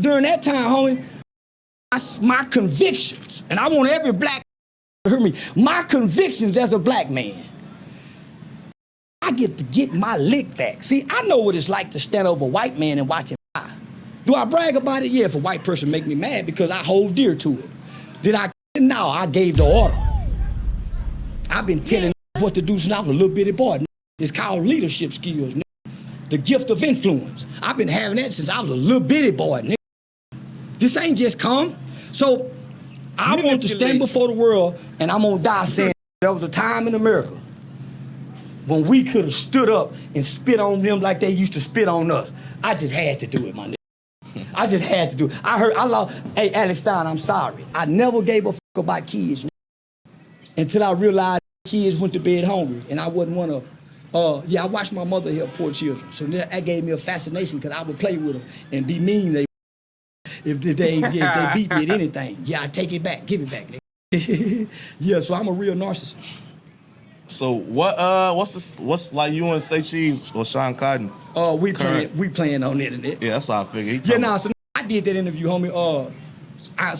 during that time, homie, my convictions, and I want every black to hear me, my convictions as a black man, I get to get my lick back. See, I know what it's like to stand over a white man and watch him die. Do I brag about it? Yeah, if a white person make me mad because I hold dear to it. Did I? No, I gave the order. I've been telling what to do since I was a little bitty boy. It's called leadership skills, the gift of influence. I've been having that since I was a little bitty boy. This ain't just come. So I want to stand before the world and I'm gonna die saying there was a time in America when we could have stood up and spit on them like they used to spit on us. I just had to do it, my nigga. I just had to do it. I lost, hey, Alex Stein, I'm sorry. I never gave a fuck about kids until I realized kids went to bed hungry and I wouldn't wanna, I watched my mother help poor children. So that gave me a fascination because I would play with them and be mean. If they beat me at anything, I take it back, give it back. Yeah, so I'm a real narcissist. So what's like you and Say Cheese or Sean Cotton? We playing on the internet. Yeah, that's what I figured. Yeah, so I did that interview, homie. I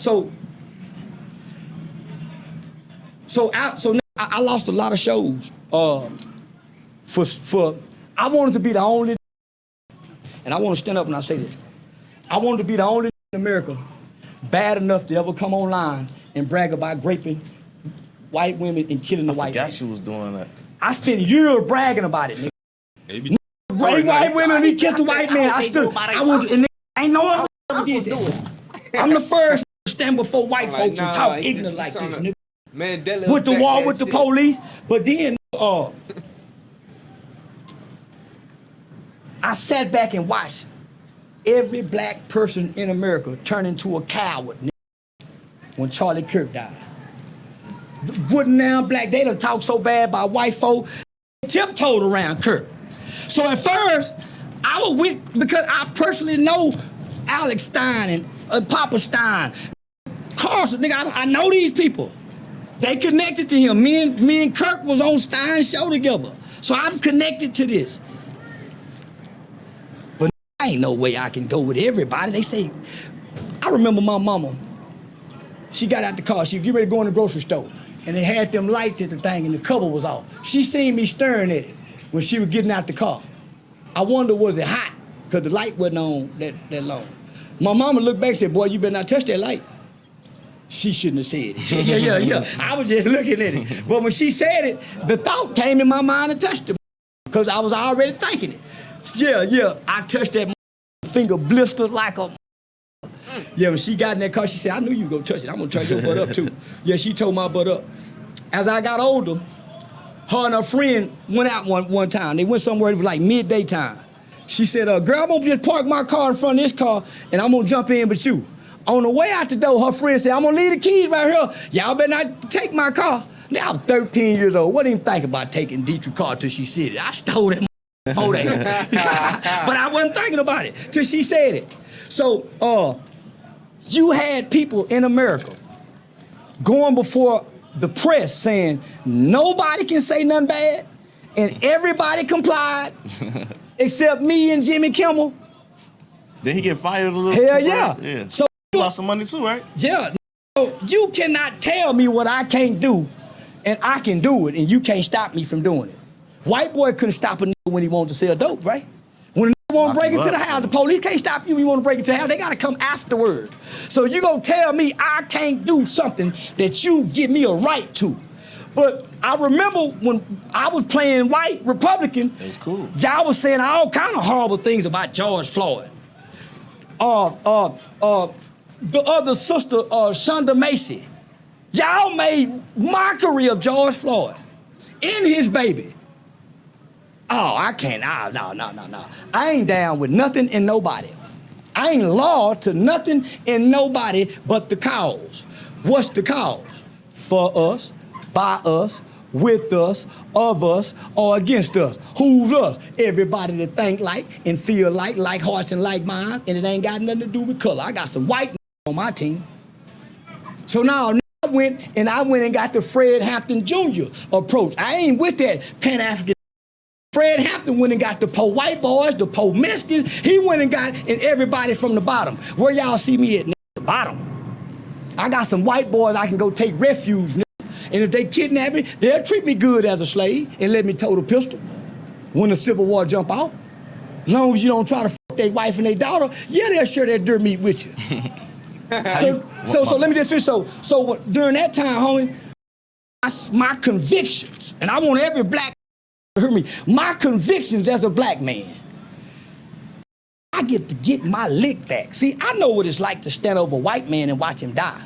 lost a lot of shows. For I wanted to be the only, and I want to stand up and I say this. I wanted to be the only in America bad enough to ever come online and brag about raping white women and killing the white man. I forgot you was doing that. I spent years bragging about it, nigga. Rape white women, we killed the white man. I ain't no one ever did that. I'm the first to stand before white folks and talk ignorant like this, nigga. Man, with the war with the police, but then I sat back and watched every black person in America turn into a coward when Charlie Kirk died. Wouldn't now black, they done talk so bad about white folk, tiptoed around Kirk. So at first, I was with, because I personally know Alex Stein and Papa Stein, Carlson, nigga, I know these people. They connected to him. Me and Kirk was on Stein's show together. So I'm connected to this. Ain't no way I can go with everybody. They say, I remember my mama, she got out the car, she was getting ready to go in the grocery store, and they had them lights at the thing and the cover was off. She seen me staring at it when she was getting out the car. I wonder, was it hot? Because the light wasn't on that long. My mama looked back and said, boy, you better not touch that light. She shouldn't have said it. Yeah. I was just looking at it. But when she said it, the thought came in my mind and touched it because I was already thinking it. Yeah, I touched that finger blistered like a. Yeah, when she got in that car, she said, I knew you were gonna touch it. I'm gonna turn your butt up too. Yeah, she tore my butt up. As I got older, her and her friend went out one time. They went somewhere, it was like midday time. She said, girl, I'm gonna just park my car in front of this car and I'm gonna jump in with you. On the way out the door, her friend said, I'm gonna leave the keys right here. Y'all better not take my car. Now I was 13 years old. Wasn't even thinking about taking Dietrich's car till she said it. I stole that. But I wasn't thinking about it till she said it. So you had people in America going before the press saying nobody can say nothing bad and everybody complied except me and Jimmy Kimmel. Did he get fired a little? Hell yeah. Yeah. So he lost some money too, right? Yeah. So you cannot tell me what I can't do and I can do it and you can't stop me from doing it. White boy couldn't stop a nigga when he wanted to sell dope, right? When a nigga want to break into the house, the police can't stop you when you want to break into the house. They got to come afterward. So you gonna tell me I can't do something that you give me a right to. But I remember when I was playing white Republican, that's cool. Y'all was saying all kind of horrible things about George Floyd. The other sister, Shonda Macy, y'all made mockery of George Floyd and his baby. Oh, I can't, no. I ain't down with nothing and nobody. I ain't law to nothing and nobody but the cause. What's the cause? For us, by us, with us, of us, or against us. Who's us? Everybody that think like and feel like hearts and like minds, and it ain't got nothing to do with color. I got some white on my team. So now I went and got the Fred Hampton Jr. approach. I ain't with that Pan-African Fred Hampton went and got the poor white boys, the poor Mexicans. He went and got and everybody from the bottom. Where y'all see me at, nigga? The bottom. I got some white boys I can go take refuge, nigga. And if they kidnap me, they'll treat me good as a slave and let me tote a pistol when the Civil War jump out. As long as you don't try to fuck their wife and their daughter, yeah, they'll share that dirt meat with you. So let me just finish. So during that time, homie, my convictions, and I want every black to hear me, my convictions as a black man, I get to get my lick back. See, I know what it's like to stand over a white man and watch him die.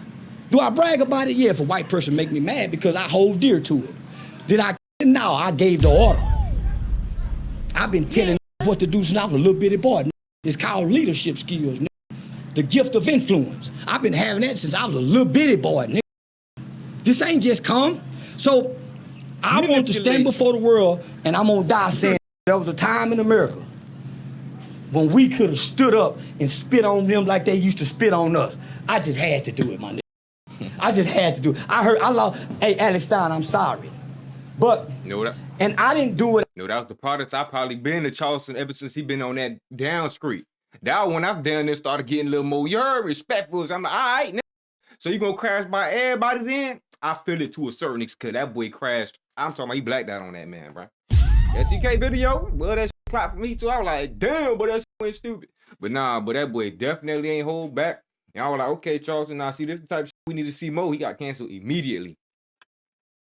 Do I brag about it? Yeah, if a white person make me mad because I hold dear to it. Did I? No, I gave the order. I've been telling what to do since I was a little bitty boy. It's called leadership skills, the gift of influence. I've been having that since I was a little bitty boy. This ain't just come. So I want to stand before the world and I'm gonna die saying there was a time in America when we could have stood up and spit on them like they used to spit on us. I just had to do it, my nigga. I just had to do it. I lost, hey, Alex Stein, I'm sorry. But, and I didn't do it. No, that was the products I probably been to Charleston ever since he been on that down street. That when I was down there started getting a little more, you're respectful. I'm like, all right, nigga. So you gonna crash by everybody then? I feel it to a certain extent. That boy crashed. I'm talking about he blacked out on that man, bro. That CK video, well, that shit clapped for me too. I was like, damn, but that shit went stupid. But nah, but that boy definitely ain't hold back. And I was like, okay, Charleston, now see, this is the type of shit we need to see more. He got canceled immediately.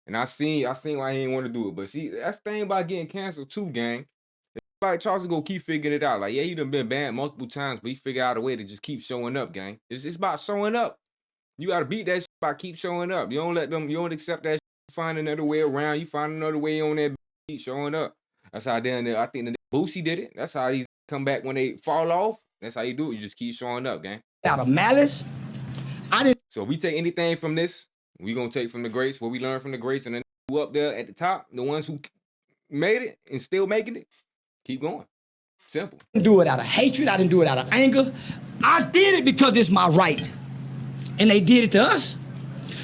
And I seen why he didn't want to do it. But see, that's the thing about getting canceled too, gang. Like Charleston go keep figuring it out. Like, yeah, he done been banned multiple times, but he figured out a way to just keep showing up, gang. It's about showing up. You gotta beat that shit by keep showing up. You don't accept that shit. You find another way around. You find another way on that keep showing up. That's how down there. I think the Boosie did it. That's how he come back when they fall off. That's how you do it. You just keep showing up, gang. Out of malice, I didn't. So if we take anything from this, we gonna take from the greats, what we learned from the greats, and then who up there at the top, the ones who made it and still making it, keep going. Simple. I didn't do it out of hatred. I didn't do it out of anger. I did it because it's my right. And they did it to us.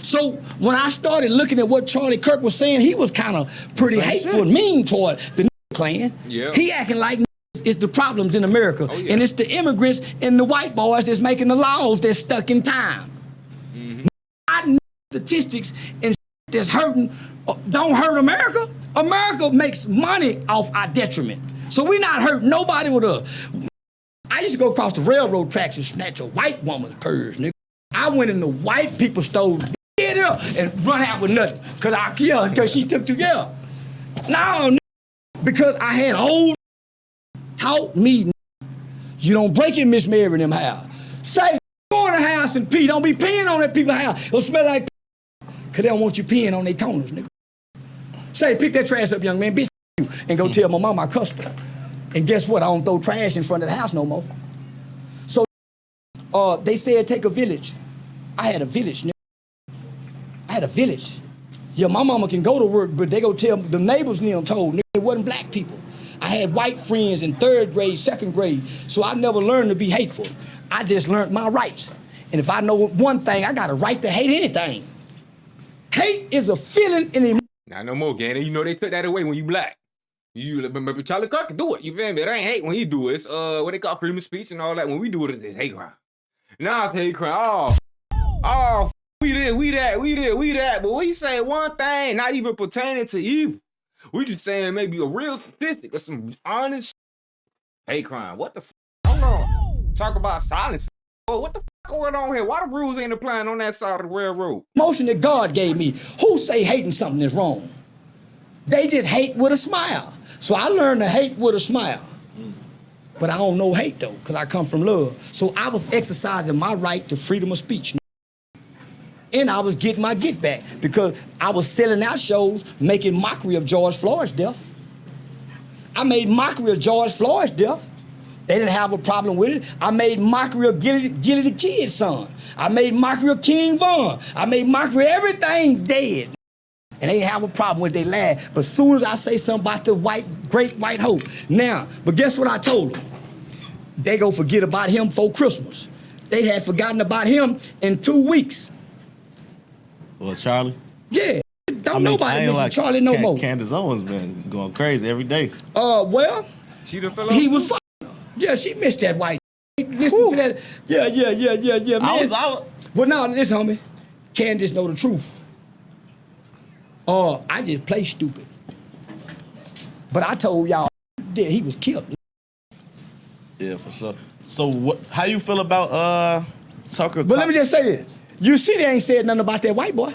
So when I started looking at what Charlie Kirk was saying, he was kind of pretty hateful and mean toward the clan. Yeah. He acting like it's the problems in America. Oh, yeah. And it's the immigrants and the white boys that's making the laws that's stuck in time. I statistics and that's hurting don't hurt America. America makes money off our detriment. So we not hurting nobody with us. I used to go across the railroad tracks and snatch a white woman's purse, nigga. I went in the white people's store, get up and run out with nothing. Cause she took to No, because I had old taught me you don't break in Miss Mary in them house. Say, go in the house and pee. Don't be peeing on that people's house. It'll smell like cause they don't want you peeing on their corners, nigga. Say, pick that trash up, young man, bitch, and go tell my mama I cussed her. And guess what? I don't throw trash in front of the house no more. So they said take a village. I had a village, nigga. I had a village. Yeah, my mama can go to work, but they go tell the neighbors and them told, nigga, it wasn't black people. I had white friends in 3rd grade, 2nd grade, so I never learned to be hateful. I just learned my rights. And if I know one thing, I got a right to hate anything. Hate is a feeling in emotion. Not no more, gang. You know they took that away when you black. You remember Charlie Kirk can do it. You feel me? It ain't hate when he do it. It's what they call freedom of speech and all that. When we do it, it's hate crime. Now it's hate crime. Oh, we that. But we say one thing, not even pertaining to evil. We just saying maybe a real statistic or some honest hate crime. What the f? Hold on. Talk about silence. Oh, what the f going on here? Why the rules ain't applying on that side of the railroad? Emotion that God gave me. Who say hating something is wrong? They just hate with a smile. So I learned to hate with a smile. But I don't know hate though, because I come from love. So I was exercising my right to freedom of speech. And I was getting my get back because I was selling out shows, making mockery of George Floyd's death. I made mockery of George Floyd's death. They didn't have a problem with it. I made mockery of Gilly the Kid's son. I made mockery of King Von. I made mockery of everything dead. And they didn't have a problem with it, they laugh. But as soon as I say something about the great white hope, now, but guess what I told them? They go forget about him for Christmas. They had forgotten about him in 2 weeks. Well, Charlie? Yeah, don't don't nobody listen to Charlie no more. Candace Owens been going crazy every day. Well, She the fellow. he was fucking her. Yeah, she missed that white. Listen to that. Yeah, man. I was out. Well, now, listen, homie. Candace know the truth. I just play stupid. But I told y'all that he was killed. Yeah, for sure. So how you feel about Tucker? But let me just say this. You see, they ain't said nothing about that white boy.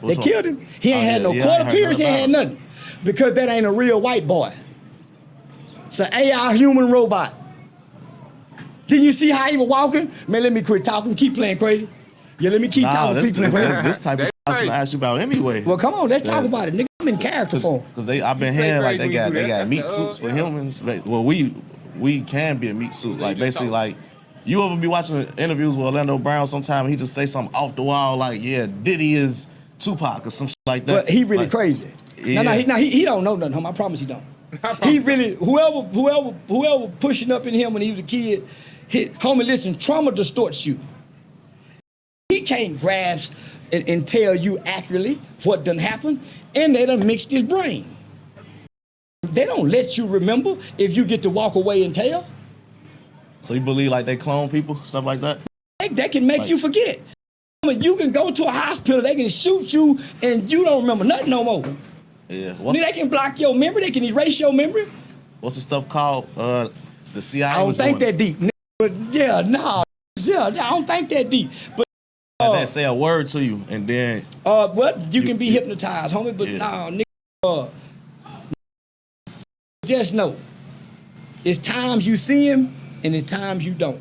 What's They killed him. He ain't had no I court heard appearance. He ain't had about nothing. Because that ain't a real white boy. It's an AI human robot. Didn't you see how he was walking? Man, let me quit talking. Keep playing crazy. Yeah, let me keep talking. Keep playing crazy. This type of shit I was gonna ask you about anyway. Well, come on, let's talk about it, nigga. I'm in character for him. Because I've been hearing like they got That's meat the, suits for yeah. humans. Well, we can be a meat suit. Like basically like you ever be watching interviews with Orlando Brown sometime and he just say something off the wall like, yeah, Diddy is Tupac or some shit like that. But he really like, crazy. Yeah. No, he don't know nothing, homie. I promise he don't. He really, whoever pushing up in him when he was a kid, homie, listen, trauma distorts you. He can't grasp and tell you accurately what done happened, and they done mixed his brain. They don't let you remember if you get to walk away and tell. So you believe like they clone people, stuff like that? They can make you forget. I mean, you can go to a hospital, they can shoot you, and you don't remember nothing no more. Yeah. They can block your memory, they can erase your memory. What's the stuff called? The CIA. I don't was think doing? that deep, nigga. But yeah, nah. Yeah, I don't think that deep. But Like they say a word to you and then what? You can be hypnotized, homie, but nah, nigga. Just know, it's times you see him and it's times you don't.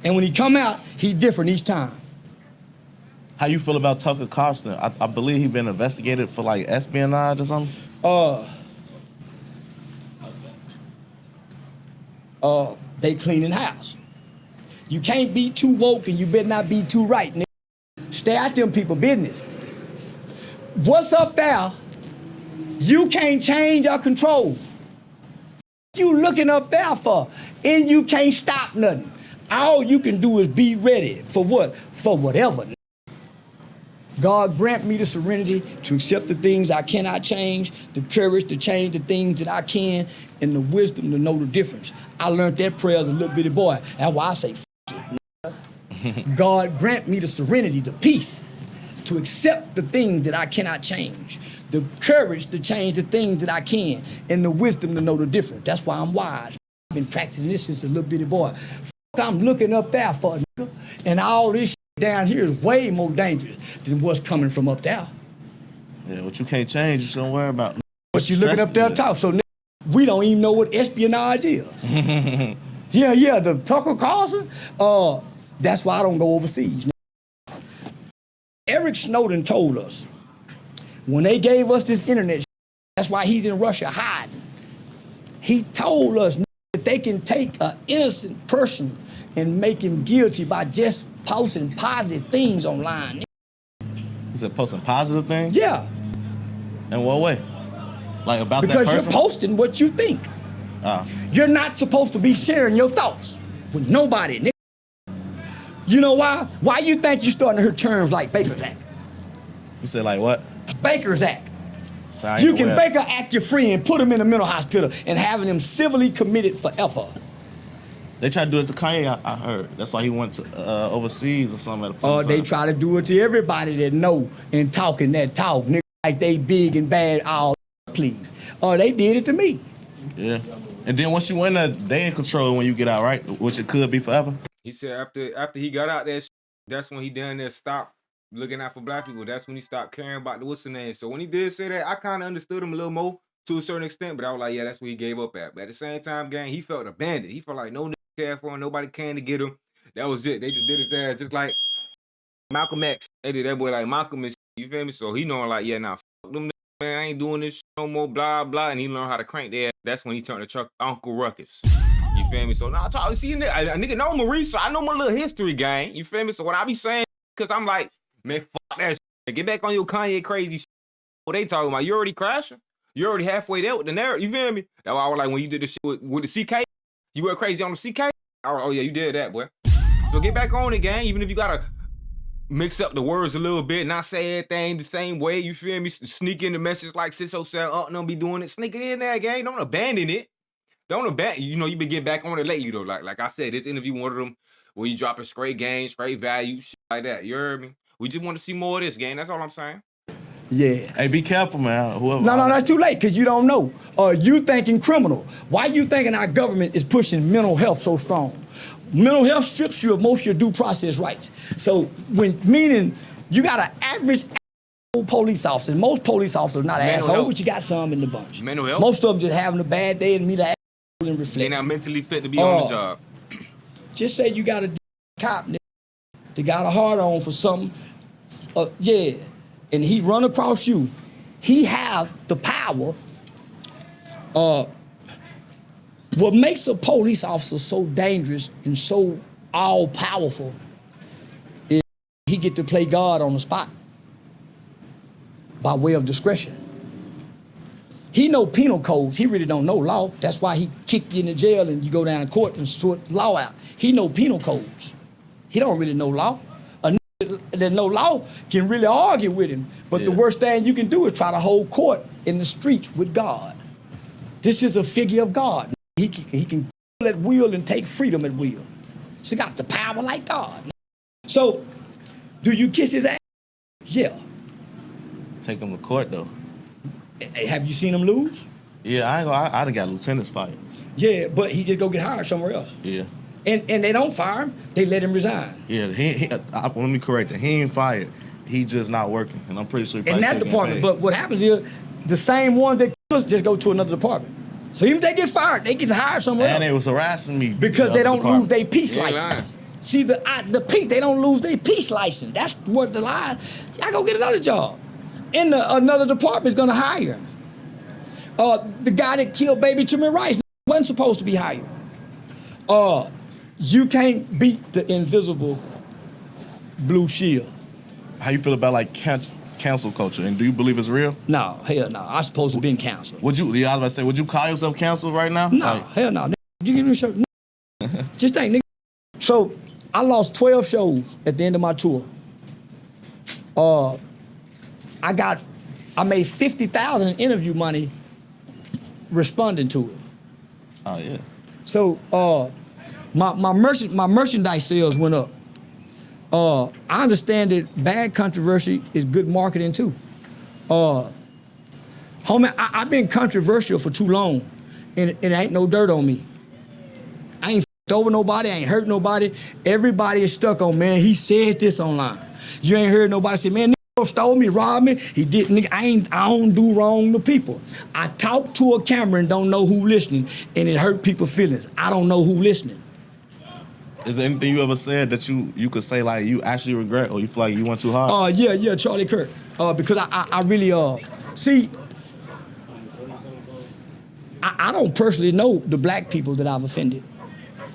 And when he come out, he different each time. how you feel about Tucker Carlson? I believe he been investigated for like espionage or something. They cleaning house. You can't be too woke and you better not be too right, nigga. Stay out them people business. What's up there, you can't change or control. You looking up there for, and you can't stop nothing. All you can do is be ready for what? For whatever. God grant me the serenity to accept the things I cannot change, the courage to change the things that I can, and the wisdom to know the difference. I learned that prayer as a little bitty boy. That's why I say, f it. God grant me the serenity, the peace, to accept the things that I cannot change, the courage to change the things that I can, and the wisdom to know the difference. That's why I'm wise. I've been practicing this since a little bitty boy. I'm looking up there for a nigga, and all this shit down here is way more dangerous than what's coming from up there. Yeah, what you can't change, you shouldn't worry about. But you looking up there top, so nigga, we don't even know what espionage is. Yeah, the Tucker Carlson, that's why I don't go overseas. Eric Snowden told us, when they gave us this internet, that's why he's in Russia hiding. He told us that they can take an innocent person and make him guilty by just posting positive things online. You said posting positive things? Yeah. In what way? Like about because that person? you're posting what you think. You're not supposed to be sharing your thoughts with nobody, nigga. You know why? Why you think you starting to hear terms like Baker's Act? You said like what? Baker's Act. So You can Baker Act your friend, put him in a mental hospital, and having him civilly committed forever. They tried to do it to Kanye, I heard. That's why he went to overseas or something at a point in They time. try to do it to everybody that know and talking that talk, nigga, like they big and bad, all please. They did it to me. Yeah. And then once you in there, they in control when you get out, right? Which it could be forever. He said after he got out there, that's when he done there stopped looking out for black people. That's when he stopped caring about the what's the name. So when he did say that, I kind of understood him a little more to a certain extent, but I was like, yeah, that's what he gave up at. But at the same time, gang, he felt abandoned. He felt like no nigga cared for him, nobody came to get him. That was it. They just did his ass just like Malcolm X. They did that boy like Malcolm and shit, you feel me? So he knowing like, yeah, nah, fuck them niggas, man, I ain't doing this shit no more, blah, blah. And he learned how to crank their ass. That's when he turned to Chuck Uncle Ruckus. You feel me? So now I see a nigga know Maurice, so I know my little history, gang. You feel me? So what I be saying, cause I'm like, man, fuck that shit. Get back on your Kanye crazy shit. What they talking about? You already crashing? You already halfway there with the narrative. You feel me? That's why I was like, when you did the shit with the CK, you went crazy on the CK? Oh yeah, you did that, boy. So get back on it, gang. Even if you gotta mix up the words a little bit, not say everything the same way. You feel me? Sneak in the message like 607. Don't be doing it. Sneak it in there, gang. Don't abandon it. Don't abandon. You know, you been getting back on it lately though. Like I said, this interview one of them where you dropping straight game, straight value, shit like that. You heard me? We just want to see more of this, gang. That's all I'm saying. Yeah. Hey, be careful, man. Whoever. No, that's too late because you don't know. You thinking criminal. Why you thinking our government is pushing mental health so strong? Mental health strips you of most of your due process rights. So meaning you got an average police officer. Most police officers not assholes, but you got some in the bunch. Mental health? Most of them just having a bad day and meet an asshole and reflect. They not mentally fit to be on the job. Just say you got a cop that got a hard on for something. Yeah. And he run across you, he have the power. What makes a police officer so dangerous and so all-powerful is he get to play God on the spot by way of discretion. He know penal codes, he really don't know law. That's why he kick you in the jail and you go down to court and sort law out. He know penal codes. He don't really know law. That no law can really argue with him. But the worst thing you can do is try to hold court in the streets with God. This is a figure of God. He can kill at will and take freedom at will. He got the power like God. So, do you kiss his ass? Yeah. Take him to court though. Have you seen him lose? Yeah, I done got lieutenants fired. Yeah, but he just go get hired somewhere else. Yeah. And they don't fire him, they let him resign. Yeah, let me correct it. He ain't fired. He just not working. And I'm pretty sure he in that department. But what happens is the same ones that kill us just go to another department. So even if they get fired, they get hired somewhere else. And they was harassing me. Because they don't lose their peace license. Lying. See, the peace, they don't lose their peace license. That's what the lie. I go get another job. And another department is gonna hire him. The guy that killed baby Timmy Rice wasn't supposed to be hired. You can't beat the invisible blue shield. How you feel about like cancel culture, and do you believe it's real? No, hell no. I'm supposed to be in counsel. I was about to say, would you call yourself counsel right now? No, hell no. Nigga, you give me a show? Just think, nigga. So I lost 12 shows at the end of my tour. I made $50,000 in interview money responding to it. Oh yeah. So my merchandise sales went up. I understand that bad controversy is good marketing too. Homie, I've been controversial for too long, and it ain't no dirt on me. I ain't f***ed over nobody, I ain't hurt nobody. Everybody is stuck on, man, he said this online. You ain't heard nobody say, man, nigga stole me, robbed me. He did, nigga, I don't do wrong to people. I talk to a camera and don't know who listening, and it hurt people's feelings. I don't know who listening. Is there anything you ever said that you could say like you actually regret, or you feel like you went too hard? Yeah, Charlie Kirk. Because I really see. I don't personally know the black people that I've offended.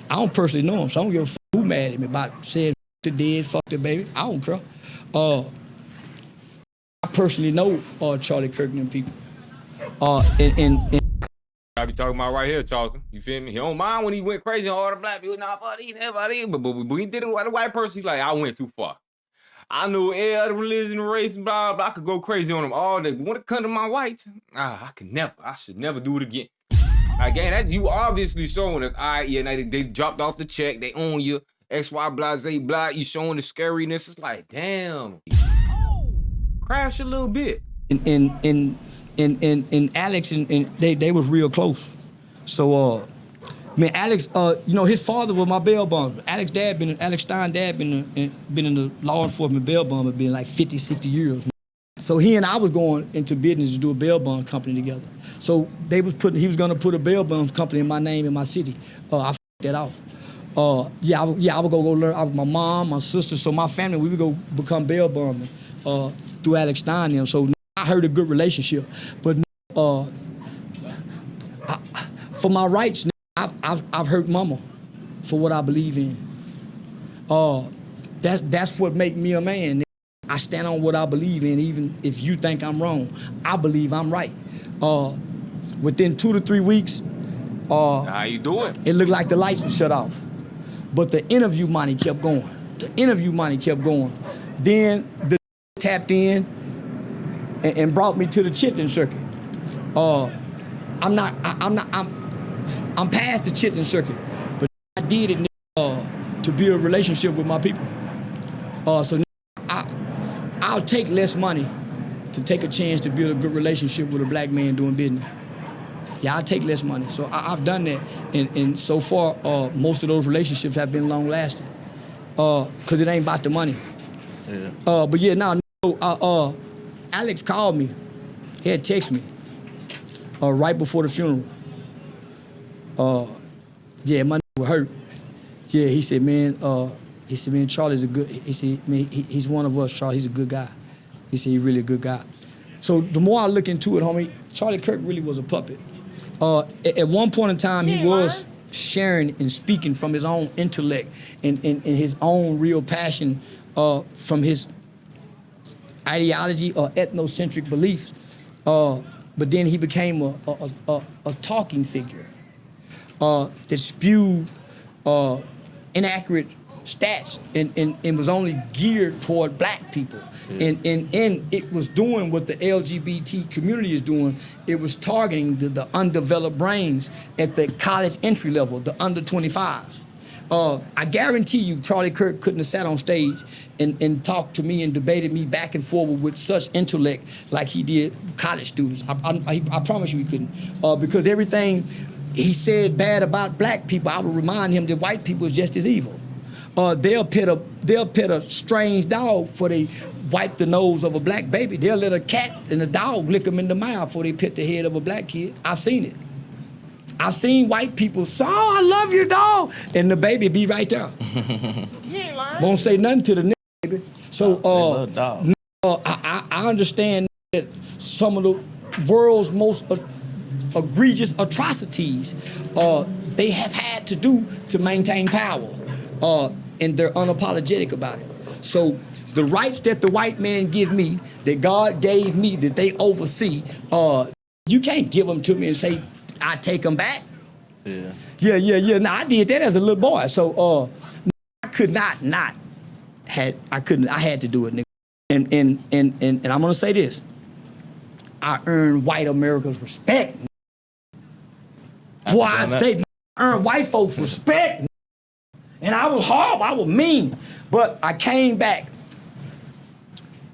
I don't personally know them, so I don't give a fuck who mad at me about saying the dead, fuck the baby. I don't care. I personally know Charlie Kirk and them people. I be talking about right here, Charleston. You feel me? He don't mind when he went crazy on all the black people. Nah, fuck these, but when he did it with the white person, he like, I went too far. I knew every other religion, race, blah, blah. I could go crazy on them all day. But when it comes to my whites, I should never do it again. Again, that's you obviously showing us, all right, yeah, now they dropped off the check, they own you, X, Y, blase, blah, you showing the scariness. It's like, damn. Crash a little bit. And Alex and they was real close. So man, Alex, you know, his father was my bail bondsman. Alex Stein dad been in the law enforcement bail bond been like 50, 60 years. So he and I was going into business to do a bail bond company together. So he was gonna put a bail bond company in my name in my city. I f***ed that off. I would go learn. My mom, my sister, so my family, we would go become bail bondmen through Alex Stein and them. So I heard a good relationship, but for my rights, I've hurt mama for what I believe in. That's what make me a man. I stand on what I believe in, even if you think I'm wrong. I believe I'm right. Within 2 to 3 weeks, How you doing? It looked like the lights were shut off, but the interview money kept going. Then the tapped in and brought me to the chitlin circuit. I'm past the chitlin circuit, but I did it to build a relationship with my people. So I'll take less money to take a chance to build a good relationship with a black man doing business. Yeah, I'll take less money. So I've done that, and so far, most of those relationships have been long lasting, cause it ain't about the money. Yeah. But yeah, now Alex called me. He had texted me right before the funeral. Yeah, my was hurt. Yeah, he said, man, Charlie's a good. He said, man, he's one of us. Charlie, he's a good guy. He said he's really a good guy. So the more I look into it, homie, Charlie Kirk really was a puppet. At one point in time, he was sharing and speaking from his own intellect and his own real passion from his ideology or ethnocentric beliefs. But then he became a talking figure that spewed inaccurate stats and was only geared toward black people. Yeah. And it was doing what the LGBT community is doing. It was targeting the undeveloped brains at the college entry level, the under 25s. I guarantee you Charlie Kirk couldn't have sat on stage and talked to me and debated me back and forward with such intellect like he did college students. I promise you he couldn't. Because everything he said bad about black people, I would remind him that white people is just as evil. They'll pet a strange dog before they wipe the nose of a black baby. They'll let a cat and a dog lick them in the mouth before they pet the head of a black kid. I've seen it. I've seen white people say, "Oh, I love your dog," and the baby be right there. You ain't lying. Won't say nothing to the nigga, baby. So I understand that some of the world's most egregious atrocities they have had to do to maintain power, and they're unapologetic about it. So the rights that the white man give me, that God gave me, that they oversee, you can't give them to me and say, I take them back. Yeah. Yeah. Now I did that as a little boy, so I could not I couldn't. I had to do it, nigga. And I'm gonna say this: I earned white America's respect. Boy, I earned white folks' respect, and I was horrible. I was mean, but I came back.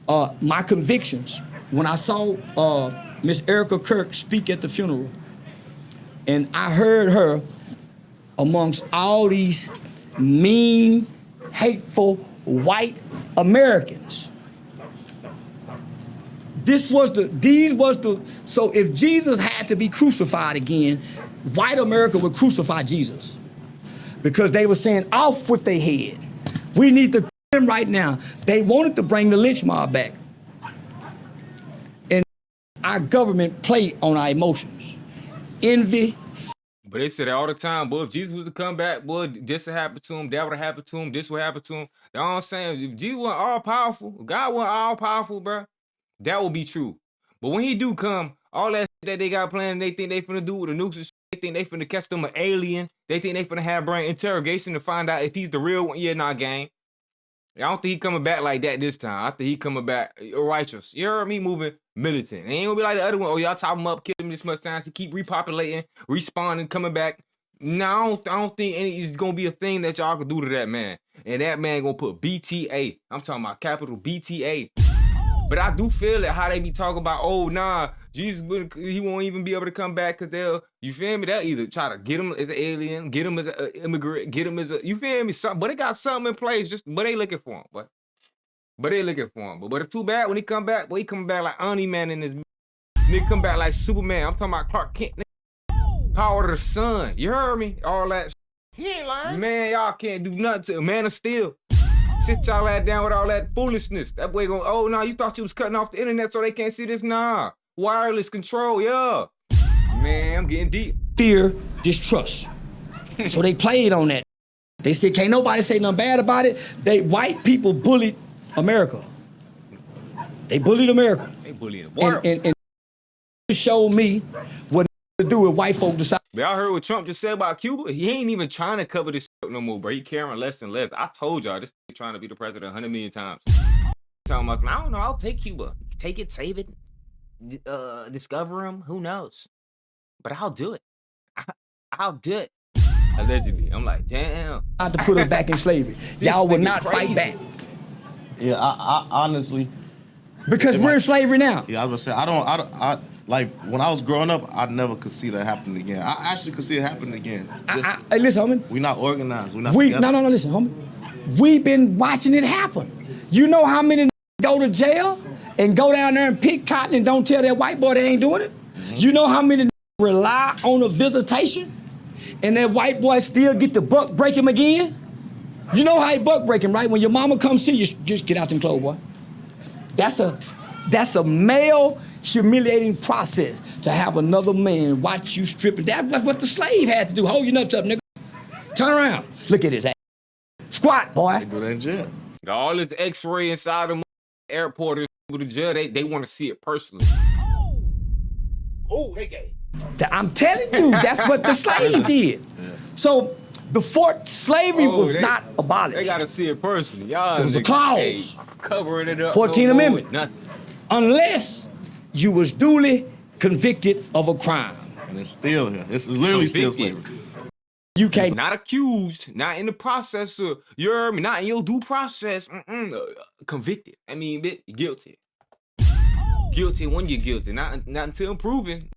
My convictions when I saw Miss Erica Kirk speak at the funeral. And I heard her amongst all these mean, hateful white Americans. So if Jesus had to be crucified again, white America would crucify Jesus. Because they were saying, off with their head. We need to kill him right now. They wanted to bring the lynch mob back. And our government played on our emotions. Envy. But they said that all the time, boy, if Jesus was to come back, boy, this would happen to him, that would happen to him, this would happen to him. You know what I'm saying? If Jesus wasn't all powerful, if God wasn't all powerful, bro, that would be true. But when he do come, all that shit that they got planned, they think they finna do with the nukes and shit, they think they finna catch them an alien, they think they finna have brain interrogation to find out if he's the real one. Yeah, nah, gang. I don't think he coming back like that this time. I think he coming back righteous. You heard me? Moving militant. It ain't gonna be like the other one. Oh, y'all top him up, kill him this much times. He keep repopulating, respawning, coming back. No, I don't think it's gonna be a thing that y'all can do to that man. And that man gonna put BTA. I'm talking about capital BTA. But I do feel that how they be talking about, oh, nah, Jesus, he won't even be able to come back because you feel me? They'll either try to get him as an alien, get him as an immigrant, get him as you feel me? But they got something in place, but they looking for him. But they looking for him. But it's too bad when he come back, he coming back like Omni-Man in his nigga come back like Superman. I'm talking about Clark Kent. Power of the sun. You heard me? All that. He ain't lying. Man, y'all can't do nothing to Man of Steel. Sit y'all that down with all that foolishness. That boy going, oh, nah, you thought you was cutting off the internet so they can't see this? Nah. Wireless control, yeah. Man, I'm getting deep. Fear, distrust. So they played on that. They said, can't nobody say nothing bad about it. White people bullied America. They bullied America. They bullied the world. And showed me what to do with white folk decide. Y'all heard what Trump just said about Cuba? He ain't even trying to cover this shit no more, bro. He caring less and less. I told y'all, this trying to be the president 100 million times. Talking about, I don't know, I'll take Cuba. Take it, save it, discover him, who knows? But I'll do it. I'll do it. Allegedly. I'm like, damn. Not to put us back in slavery. Y'all will not fight back. Yeah, I honestly. Because we're in slavery now. Yeah, I was gonna say, I like, when I was growing up, I never could see that happening again. I actually could see it happening again. Hey, listen, homie. We not organized. We not together. No, listen, homie. We've been watching it happen. You know how many go to jail and go down there and pick cotton and don't tell that white boy they ain't doing it? Mm-hmm. You know how many rely on a visitation and that white boy still get the buck break him again? You know how he buck break him, right? When your mama comes see you, just get out them clothes, boy. That's a male humiliating process to have another man watch you stripping. That's what the slave had to do. Hold your nuts up, nigga. Turn around. Look at his ass. Squat, boy. They do that in jail. Got all this X-ray inside the airport or the jail. They want to see it personally. Oh, they gay. I'm telling you, that's what the slave did. Yeah. So the forced slavery was not abolished. They got to see it personally. Y'all, there was a clause covering it up. 14th Amendment. Nothing. Unless you was duly convicted of a crime. And it's still here. This is literally still slavery. You can't. It's not accused, not in the process of, you heard me, not in your due process. Convicted. I mean, guilty. Guilty when you're guilty, not until proven.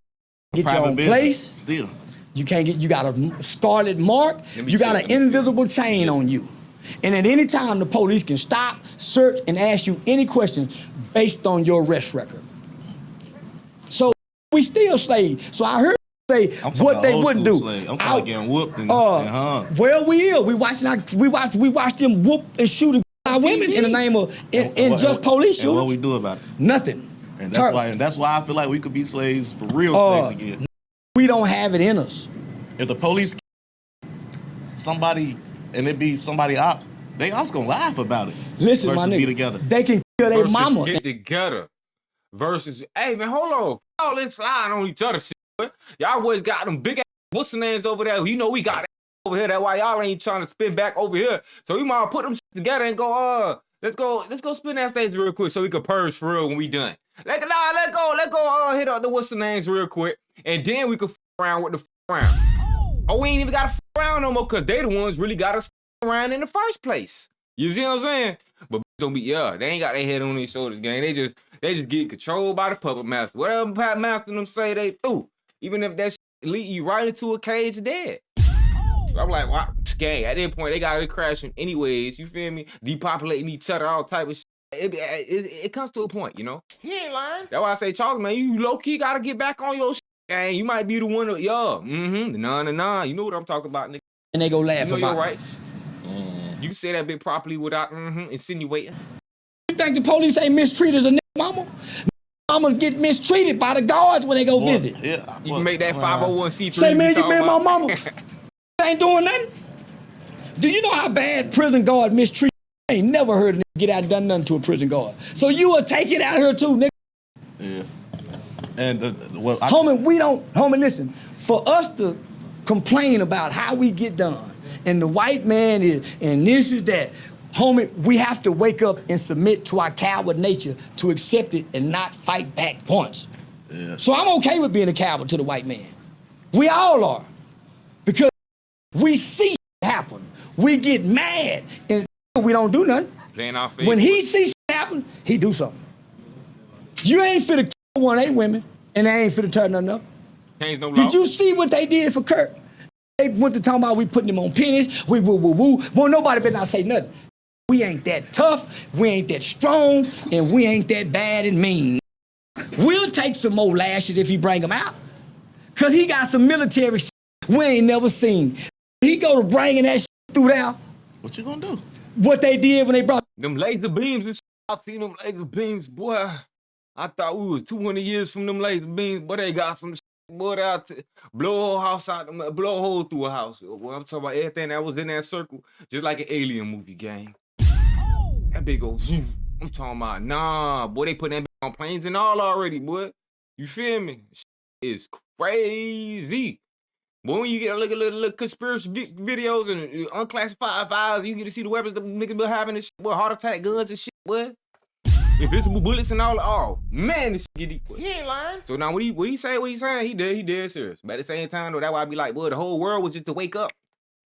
Get your own place. Still. You can't get, you got a scarlet mark, you got an invisible chain on you. And at any time, the police can stop, search, and ask you any questions based on your arrest record. So we still slaves. So I heard say what they wouldn't do. Slave. I'm talking getting whooped and well, we watched them whoop and shoot our women in the name of unjust police shooting. And what we do about it? Nothing. And that's why I feel like we could be slaves for real slaves again. We don't have it in us. If the police somebody and it be somebody out, they also gonna laugh about it. Listen, my nigga, be together. They can kill their mama. Get together. Versus, hey man, hold on. Y'all let's slide on each other. Y'all boys got them big ass what's the names over there. You know we got over here. That's why y'all ain't trying to spin back over here. So we might put them together and go, let's go spin that stage real quick so we can purge for real when we done. Let go, hit up the what's the names real quick. And then we can f around with the f around. Oh, we ain't even got to f around no more because they the ones really got us f around in the first place. You see what I'm saying? But don't be, they ain't got their head on their shoulders, gang. They just get controlled by the puppet master. Whatever puppet master them say they through. Even if that shit lead you right into a cage dead. So I'm like, wow, gang, at that point, they got to crashing anyways. You feel me? Depopulating each other, all type of shit. It comes to a point, you know? He ain't lying. That's why I say, Charles, man, you low-key got to get back on your shit, gang. You might be the one to, nah. You know what I'm talking about, nigga. And they go laugh about your rights. You can say that bit properly without insinuating. You think the police ain't mistreated a nigga mama? Mamas get mistreated by the guards when they go visit. Yeah, you can make that 501c3. Say, man, you been my mama. Ain't doing nothing. Do you know how bad prison guard mistreat? I ain't never heard a nigga get out and done nothing to a prison guard. So you will take it out here too, nigga. Yeah. And homie, listen. For us to complain about how we get done, and the white man is, and this is that. Homie, we have to wake up and submit to our coward nature to accept it and not fight back once. Yeah. So I'm okay with being a coward to the white man. We all are. Because we see shit happen. We get mad and we don't do nothing. Playing our face. When he sees shit happen, he do something. You ain't finna kill one of they women and they ain't finna turn nothing up. Change no law. Did you see what they did for Kirk? They went to talking about we putting him on pennies, we woo. Well, nobody better not say nothing. We ain't that tough, we ain't that strong, and we ain't that bad and mean. We'll take some more lashes if he bring them out. Cause he got some military shit we ain't never seen. He go to bringing that shit through there. What you gonna do? What they did when they brought them laser beams and shit. I seen them laser beams, boy. I thought we was 200 years from them laser beams, but they got some shit, boy, out to blow a whole house out, blow a hole through a house. Boy, I'm talking about everything that was in that circle, just like an alien movie, gang. That big old zoom. I'm talking about, nah, boy, they put that on planes and all already, boy. You feel me? Shit is crazy. Boy, when you get a look at little conspiracy videos and unclassified files, you get to see the weapons the niggas been having and shit, boy, heart attack guns and shit, boy. invisible bullets and all. Oh man, this shit get deep. He ain't lying. So now what he say? What he saying? He dead serious. But at the same time though, that's why I be like, boy, the whole world was just to wake up.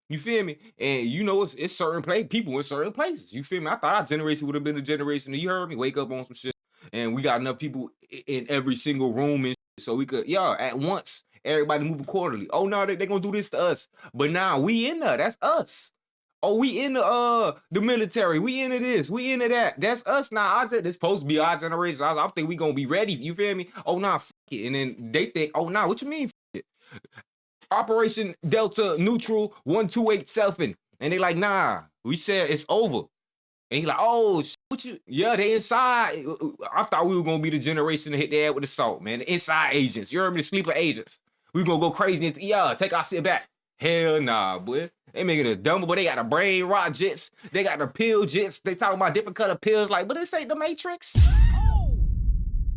You feel me? And you know, it's certain people in certain places. You feel me? I thought our generation would have been the generation that you heard me wake up on some shit. And we got enough people in every single room and shit, so we could, at once, everybody move accordingly. Oh no, they gonna do this to us. But now we in there. That's us. Oh, we in the military. We into this. We into that. That's us now. It's supposed to be our generation. I think we gonna be ready. You feel me? Oh nah, f it. And then they think, oh nah, what you mean? F it? Operation Delta Neutral 1287. And they like, nah, we said it's over. And he's like, oh, what you? Yeah, they inside. I thought we were gonna be the generation to hit their head with the salt, man. The inside agents. You heard me? The sleeper agents. We gonna go crazy and take our shit back. Hell nah, boy. They making it dumb, but they got the brain rot jets. They got the pill jets. They talking about different color pills. Like, but this ain't the Matrix.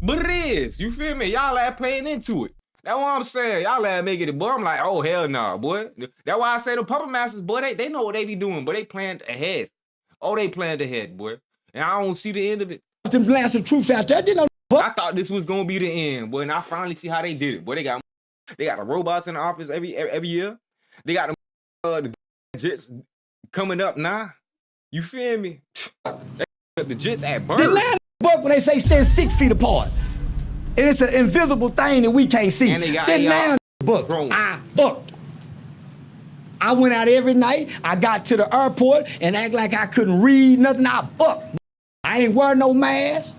But it is. You feel me? Y'all are playing into it. That's what I'm saying. Y'all are making it, boy. I'm like, oh, hell nah, boy. That's why I say the puppet masters, boy, they know what they be doing, but they planned ahead. Oh, they planned ahead, boy. And I don't see the end of it. Them blast of troops out there. I thought this was gonna be the end, boy, and I finally see how they did it. Boy, they got the robots in the office every year. They got the jets coming up now. You feel me? The jets at birth. The land buck when they say stand 6 feet apart. And it's an invisible thing that we can't see. And they got the land buck. I bucked. I went out every night. I got to the airport and act like I couldn't read nothing. I bucked. I ain't wearing no mask.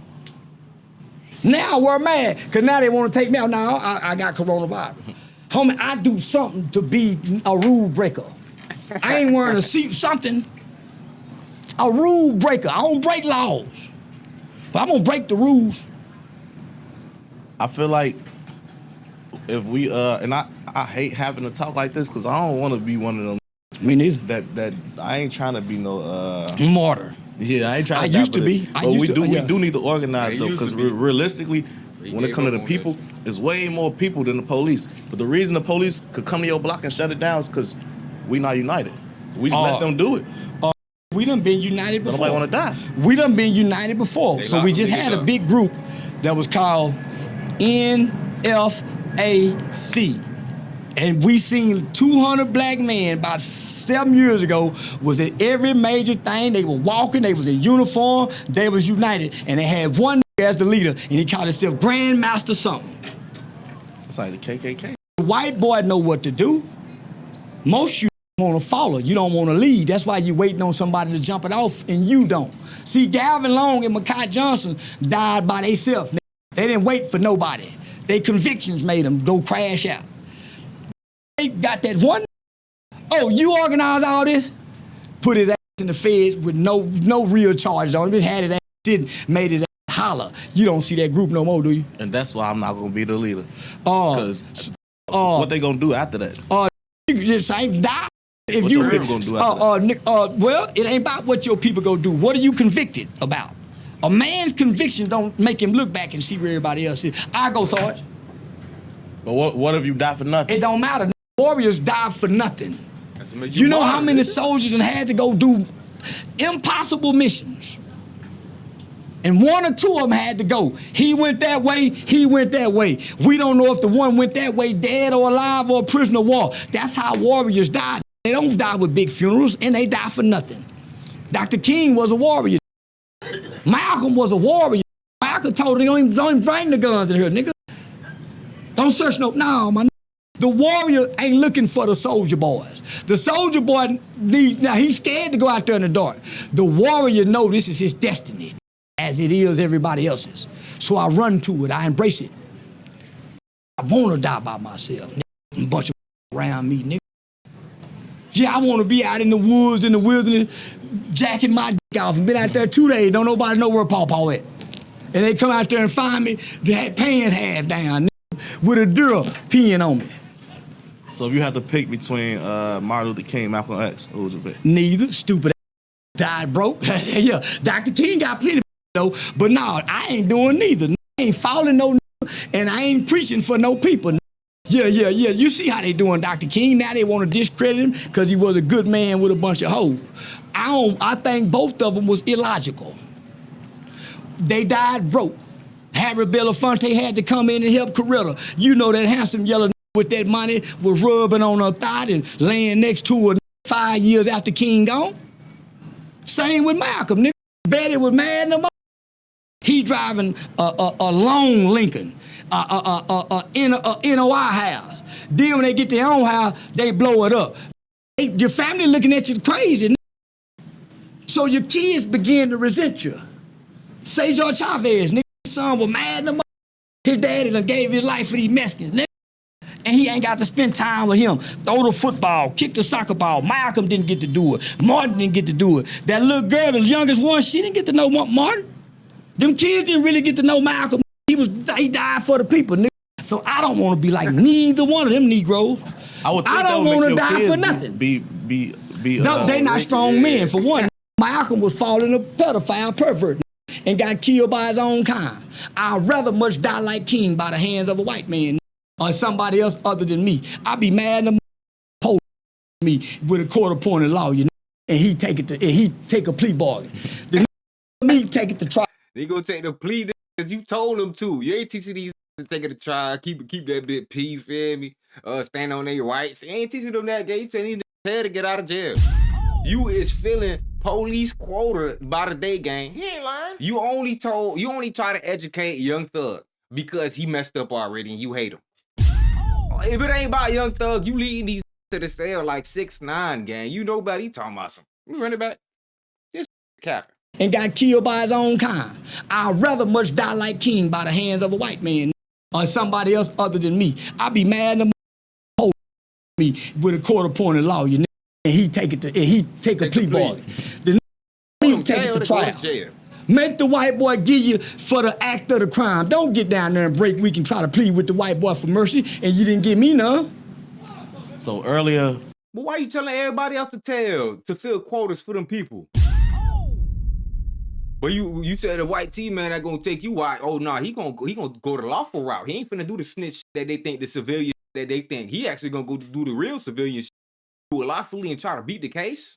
Now I wear a mask, because now they want to take me out. Now I got coronavirus. Homie, I do something to be a rule breaker. I ain't wearing a seat, something. A rule breaker. I don't break laws, but I'm gonna break the rules. I feel like if we and I hate having to talk like this because I don't want to be one of them. Me neither. That I ain't trying to be no martyr. Yeah, I ain't trying. I to used to be. But we do need to organize though, because realistically, when it comes to the people, there's way more people than the police. But the reason the police could come to your block and shut it down is because we not united. We just let them do it. We done been united before. Nobody want to die. We done been united before. So we just had a big group that was called NFAC. And we seen 200 black men about 7 years ago was at every major thing. They were walking, they was in uniform, they was united. And they had one as the leader, and he called himself Grandmaster something. It's like the KKK. The white boy know what to do. Most you want to follow, you don't want to lead. That's why you waiting on somebody to jump it off, and you don't. See, Galvin Long and Makai Johnson died by themselves. They didn't wait for nobody. Their convictions made them go crash out. They got that one. Oh, you organize all this? Put his ass in the feds with no real charges on him. Just had his ass made his ass holler. You don't see that group no more, do you? And that's why I'm not gonna be the leader. Because what they gonna do after that? You just ain't die. If what your people gonna do after that? Well, it ain't about what your people gonna do. What are you convicted about? A man's convictions don't make him look back and see where everybody else is. I go, Sarge. But what if you die for nothing? It don't matter. Warriors die for nothing. You know how many soldiers had to go do impossible missions? And one or two of them had to go. He went that way, he went that way. We don't know if the one went that way dead or alive or a prisoner of war. That's how warriors die. They don't die with big funerals, and they die for nothing. Dr. King was a warrior. Malcolm was a warrior. Malcolm told him, don't even bring the guns in here, nigga. Don't search no man. The warrior ain't looking for the soldier boys. The soldier boy now he's scared to go out there in the dark. The warrior know this is his destiny, as it is everybody else's. So I run to it, I embrace it. I wanna die by myself, nigga. A bunch of around me, nigga. Yeah, I wanna be out in the woods, in the wilderness, jacking my dick off and been out there 2 days, don't nobody know where Pawpaw at. And they come out there and find me, their pants half down, nigga, with a girl peeing on me. So if you have to pick between Martin Luther King and Malcolm X, who would you pick? Neither. Stupid died broke. Yeah, Dr. King got plenty though, but no, I ain't doing neither. I ain't following no and I ain't preaching for no people. Yeah. You see how they doing Dr. King. Now they want to discredit him because he was a good man with a bunch of hoes. I think both of them was illogical. They died broke. Harry Belafonte had to come in and help Coretta. You know that handsome yellow with that money was rubbing on her thigh and laying next to her 5 years after King gone. Same with Malcolm, nigga. Betty was mad no more. He driving a long Lincoln, NOI house. Then when they get their own house, they blow it up. Your family looking at you crazy, nigga. So your kids begin to resent you. Cesar Chavez, nigga, his son was mad no more. His daddy done gave his life for these Mexicans, nigga. And he ain't got to spend time with him. Throw the football, kick the soccer ball. Malcolm didn't get to do it. Martin didn't get to do it. That little girl, the youngest one, she didn't get to know Martin. Them kids didn't really get to know Malcolm. He died for the people, nigga. So I don't want to be like neither one of them Negroes. I don't want to die for nothing. No, they not strong men. For one, Malcolm was falling a pedophile pervert and got killed by his own kind. I'd rather much die like King by the hands of a white man or somebody else other than me. I'd be mad at the me with a court-appointed lawyer, and he take a plea bargain. The me take it to trial. They gonna take the plea because you told them to. You ain't teaching these to take it to trial. Keep that bit P, you feel me? Stand on their rights. You ain't teaching them that, gay. You telling these to get out of jail. You is feeling police quota by the day, gang. He ain't lying. You only try to educate Young Thug because he messed up already and you hate him. If it ain't about Young Thug, you leading these to the cell like 6ix9ine, gang. You know about he talking about some. You run it back. This capping. And got killed by his own kind. I'd rather much die like King by the hands of a white man or somebody else other than me. I'd be mad at me with a court-appointed lawyer, and he take a plea bargain. The me take it to trial. Make the white boy give you for the act of the crime. Don't get down there and break weak and try to plead with the white boy for mercy, and you didn't give me none. So earlier. But why you telling everybody else to fill quotas for them people? But you said the white T-man that gonna take you out. Oh nah, he gonna go the lawful route. He ain't finna do the snitch that they think the civilian that they think. He actually gonna go do the real civilian shit, do it lawfully and try to beat the case.